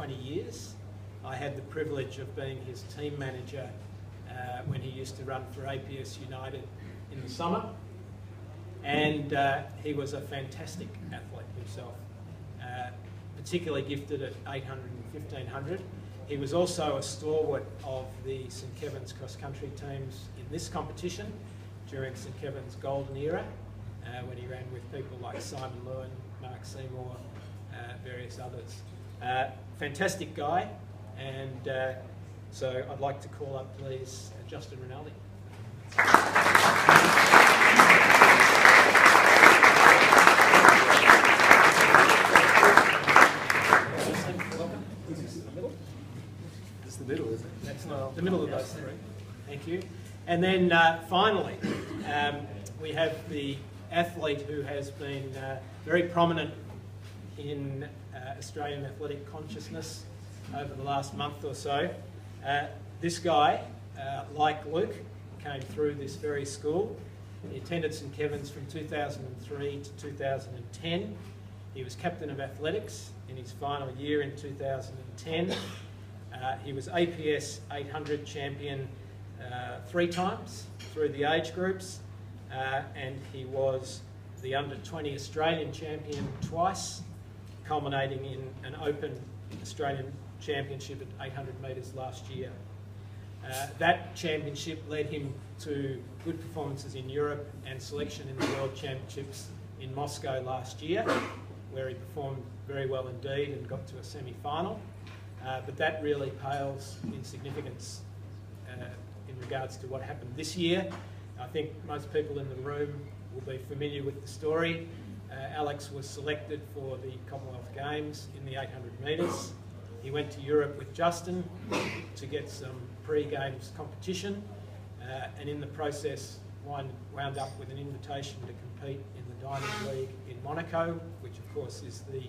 20 years. I had the privilege of being his team manager when he used to run for APS United in the summer. And he was a fantastic athlete himself, particularly gifted at 800 and 1500. He was also a stalwart of the St Kevin's cross-country teams in this competition during St Kevin's golden era, when he ran with people like Simon Lewin, Mark Seymour, various others. Fantastic guy, and so I'd like to call up, please, Justin Rinaldi. The middle, isn't it? That's not the middle of those three. Thank you. And then finally, we have the athlete who has been very prominent in Australian athletic consciousness over the last month or so. This guy, like Luke, came through this very school. He attended St Kevin's from 2003 to 2010. He was captain of athletics in his final year in 2010. He was APS 800 champion 3 times through the age groups, and he was the under-20 Australian champion twice, culminating in an open Australian championship at 800 metres last year. That championship led him to good performances in Europe and selection in the World Championships in Moscow last year, where he performed very well indeed and got to a semi-final. But that really pales in significance in regards to what happened this year. I think most people in the room will be familiar with the story. Alex was selected for the Commonwealth Games in the 800 metres. He went to Europe with Justin to get some pre-games competition, and in the process wound up with an invitation to compete in the Diamond League in Monaco, which of course is the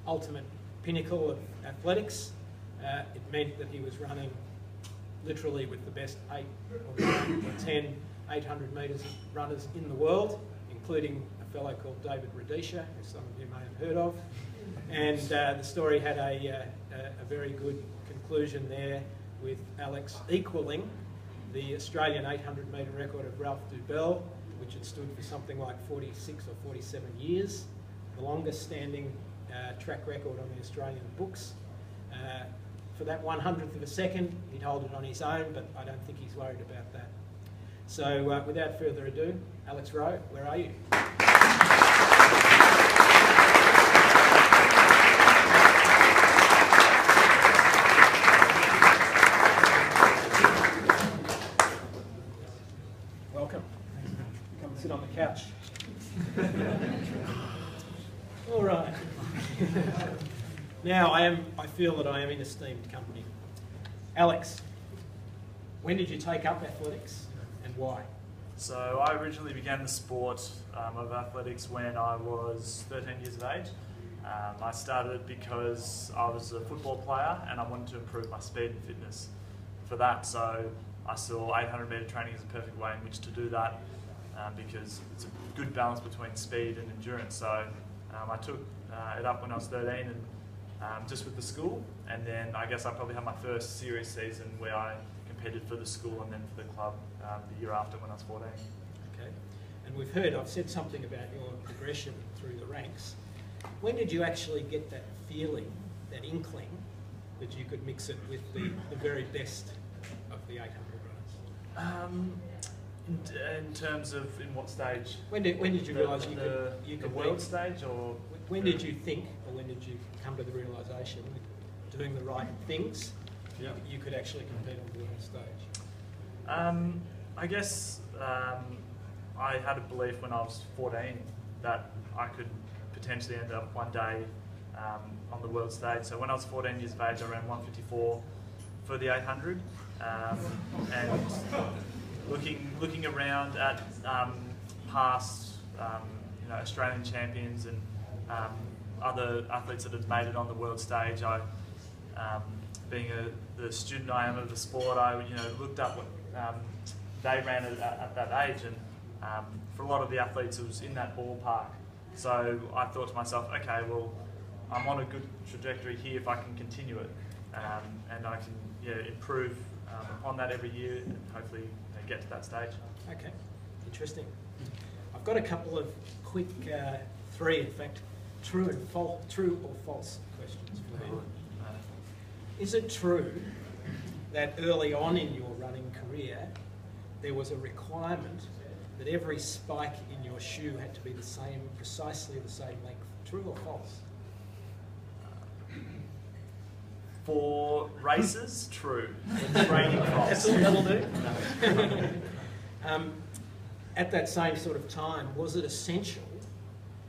ultimate pinnacle of athletics. It meant that he was running literally with the best 8 or 9 or 10 800 metres runners in the world, including a fellow called David Rudisha, who some of you may have heard of. And the story had a very good conclusion there, with Alex equalling the Australian 800 metre record of Ralph Dubell, which had stood for something like 46 or 47 years, the longest standing track record on the Australian books. For that 100th of a second, he'd hold it on his own, but I don't think he's worried about that. So without further ado, Alex Rowe, where are you? Welcome. Come and sit on the couch. All right. Now, I feel that I am in esteemed company. Alex, when did you take up athletics and why? So I originally began the sport of athletics when I was 13 years of age. I started because I was a football player and I wanted to improve my speed and fitness for that. So I saw 800 metre training as a perfect way in which to do that, because it's a good balance between speed and endurance. So I took it up when I was 13 and just with the school, and then I guess I probably had my first serious season where I competed for the school and then for the club the year after when I was 14. Okay, and I've said something about your progression through the ranks. When did you actually get that feeling, that inkling, that you could mix it with the very best of the 800 runners? In terms of in what stage? When did you realise you could the world stage, or when did you think, or when did you come to the realisation that doing the right things, you could actually compete on the world stage? I guess I had a belief when I was 14 that I could potentially end up one day on the world stage. So when I was 14 years of age, I ran 154 for the 800, and looking around at past Australian champions and other athletes that have made it on the world stage, I being the student I am of the sport, I looked up what they ran at that age, and for a lot of the athletes it was in that ballpark. So I thought to myself, okay, well, I'm on a good trajectory here if I can continue it, and I can improve upon that every year and hopefully get to that stage. Okay, interesting. I've got a couple of quick, three in fact, true or false questions for you. Is it true that early on in your running career there was a requirement that every spike in your shoe had to be precisely the same length? True or false? For races, true. For training, false. That'll do. At that same sort of time, was it essential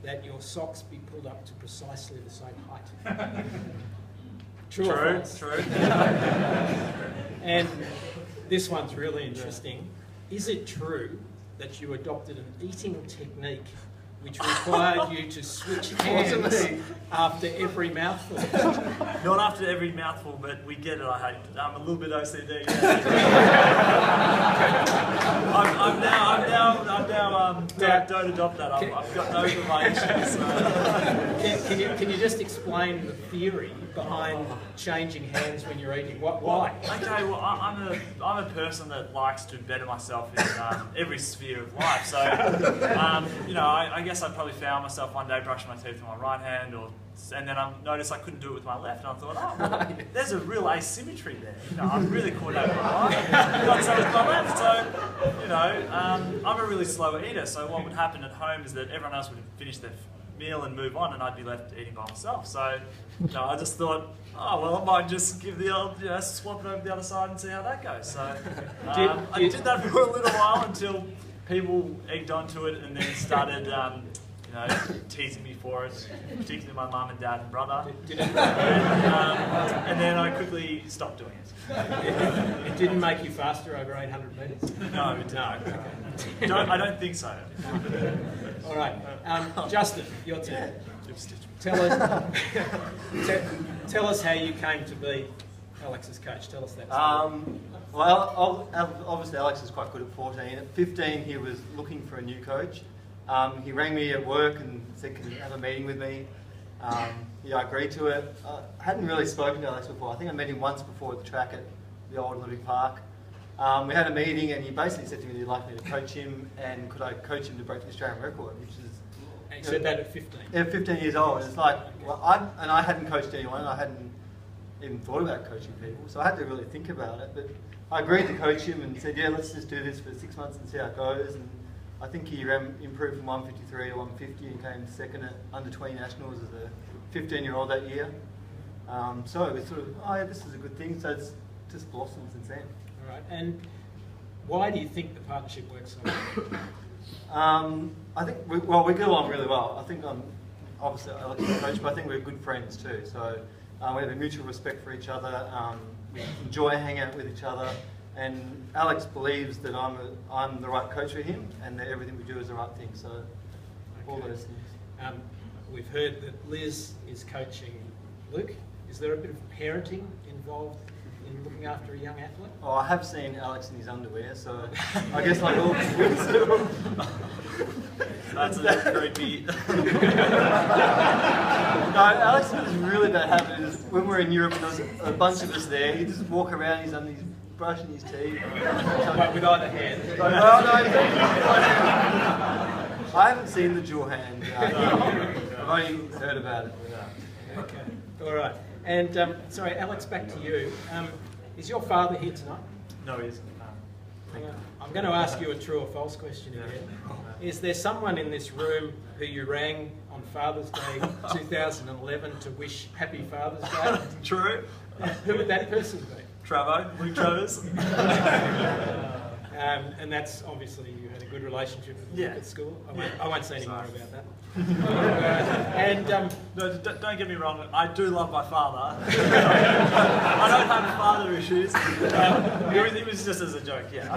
that your socks be pulled up to precisely the same height? True or false? True. And this one's really interesting. Is it true that you adopted an eating technique which required you to switch hands after every mouthful? Not after every mouthful, but we get it. I'm a little bit OCD. I'm now don't adopt that. I've got over my issues. So. Can you just explain the theory behind changing hands when you're eating? Why? Okay, well, I'm a person that likes to better myself in every sphere of life. So, I guess I probably found myself one day brushing my teeth with my right hand, and then I noticed I couldn't do it with my left, and I thought, there's a real asymmetry there. I'm really caught over my right, got some with my left. So, I'm a really slow eater. So what would happen at home is that everyone else would finish their meal and move on, and I'd be left eating by myself. So, I just thought, I might just give the old, swap it over the other side and see how that goes. So, I did that for a little while until people egged onto it and then started, teasing me for it, particularly my mum and dad and brother. And then I quickly stopped doing it. It didn't make you faster over 800 metres? No, it didn't. No. I don't think so. All right. Justin, your turn. Tell us how you came to be Alex's coach. Tell us that story. Well, obviously Alex is quite good at 14. At 15, he was looking for a new coach. He rang me at work and said, can you have a meeting with me? I agreed to it. I hadn't really spoken to Alex before. I think I met him once before at the track at the old Olympic Park. We had a meeting and he basically said to me that he'd like me to coach him, and could I coach him to break the Australian record, which is... And he said that at 15? Yeah, 15 years old. It's like, I hadn't coached anyone. I hadn't even thought about coaching people, so I had to really think about it. But I agreed to coach him and said, let's just do this for 6 months and see how it goes. And I think he improved from 153 to 150 and came second at under-20 nationals as a 15-year-old that year. So it was sort of, this is a good thing. So it's just blossomed since then. All right. And why do you think the partnership works so well? I think we get along really well. I think obviously I like to coach, but I think we're good friends too. So we have a mutual respect for each other. We enjoy hanging out with each other. And Alex believes that I'm the right coach for him, and that everything we do is the right thing. So all those things. We've heard that Liz is coaching Luke. Is there a bit of parenting involved in looking after a young athlete? Oh, I have seen Alex in his underwear, so I guess like all kids. That's a bit creepy. No, Alex has a really bad habit. Is when we're in Europe and there's a bunch of us there, he just walk around, he's brushing his teeth. But with either hand. I haven't seen the dual hand. I've only heard about it. Okay, all right. And sorry, Alex, back to you. Is your father here tonight? No, he isn't. I'm going to ask you a true or false question again. Is there someone in this room who you rang on Father's Day 2011 to wish Happy Father's Day? True. Who would that person be? Travo, Luke Travers. And that's obviously you had a good relationship with Luke at school. I won't say any more about that. No, don't get me wrong, I do love my father. I don't have father issues. It was just as a joke, yeah.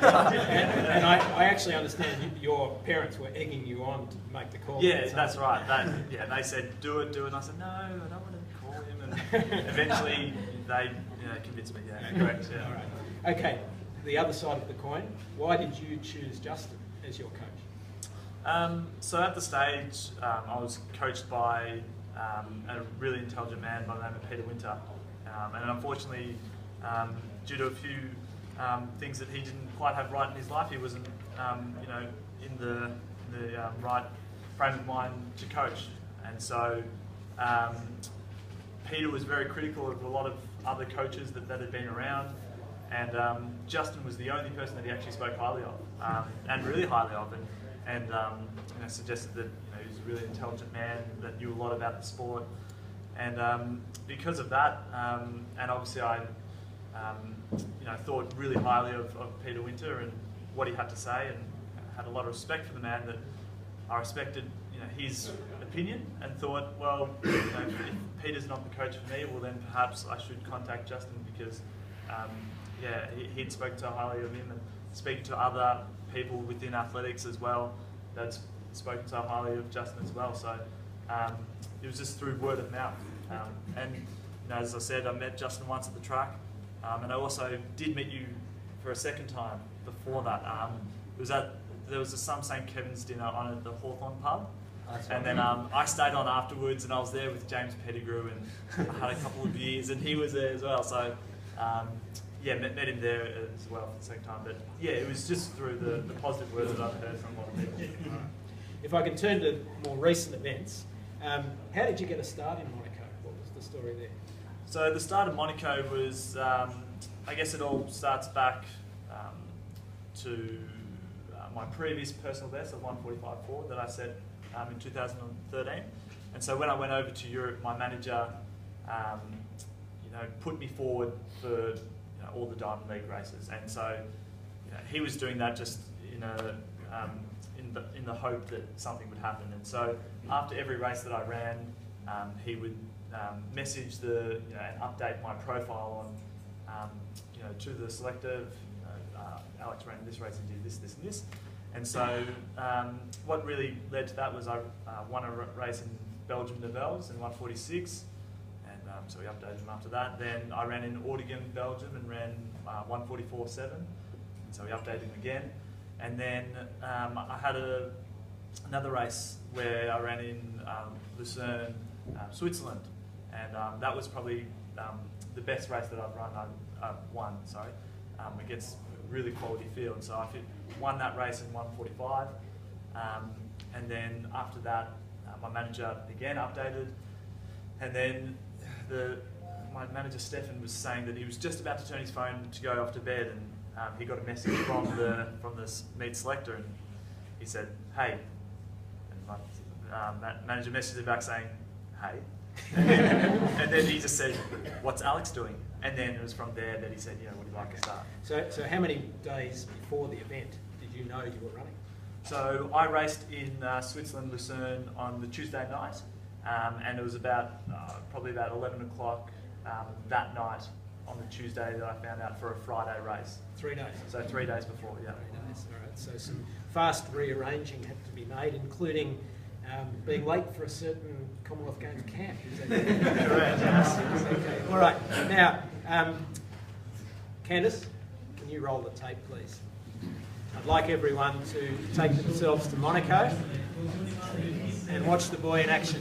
And I actually understand your parents were egging you on to make the call. Yeah, that's right. They said, do it. And I said, no, I don't want to call him. And eventually they convinced me, correct. Yeah. All right. Okay, the other side of the coin, why did you choose Justin as your coach? So at the stage, I was coached by a really intelligent man by the name of Peter Winter. And unfortunately, due to a few things that he didn't quite have right in his life, he wasn't, in the right frame of mind to coach. And so Peter was very critical of a lot of other coaches that had been around, and Justin was the only person that he actually spoke highly of, and really highly of, and suggested that he was a really intelligent man that knew a lot about the sport. And because of that, and obviously I thought really highly of Peter Winter and what he had to say, and had a lot of respect for the man, that I respected his opinion, and thought, well, if Peter's not the coach for me, well then perhaps I should contact Justin, because he'd spoken so highly of him, and speaking to other people within athletics as well that's spoken so highly of Justin as well. So it was just through word of mouth. And as I said, I met Justin once at the track, and I also did meet you for a second time before that. There was a Some St. Kevin's dinner on at the Hawthorn pub. And then I stayed on afterwards, and I was there with James Pettigrew, and I had a couple of beers, and he was there as well. So met him there as well for the second time. But it was just through the positive words that I've heard from a lot of people. If I can turn to more recent events, how did you get a start in Monaco? What was the story there? So the start of Monaco was, I guess it all starts back to my previous personal best of 1:45.4 that I set in 2013. And so when I went over to Europe, my manager put me forward for all the Diamond League races. And so he was doing that just in the hope that something would happen. And so after every race that I ran, he would message and update my profile on to the selector. Alex ran this race and did this, this, and this. And so what really led to that was I won a race in Belgium Nivelles in 1:46, and so we updated him after that. Then I ran in Ortigan, Belgium, and ran 1:44.7, and so we updated him again. And then I had another race where I ran in Lucerne, Switzerland, and that was probably the best race that I've won, against a really quality field. So I won that race in 1:45, and then after that my manager again updated, and then my manager Stefan was saying that he was just about to turn his phone to go off to bed, and he got a message from the meet selector, and he said, "Hey," and my manager messaged him back saying, "Hey," and then he just said, "What's Alex doing?" And then it was from there that he said, "Would you like to start?" So how many days before the event did you know you were running? So I raced in Switzerland, Lucerne on the Tuesday night, and it was probably about 11 o'clock that night on the Tuesday that I found out for a Friday race. 3 days? So 3 days before, yeah. 3 days, all right. So some fast rearranging had to be made, including being late for a certain Commonwealth Games camp. Is that correct? Yes. Okay. All right. Now, Candice, can you roll the tape, please? I'd like everyone to take themselves to Monaco and watch the boy in action.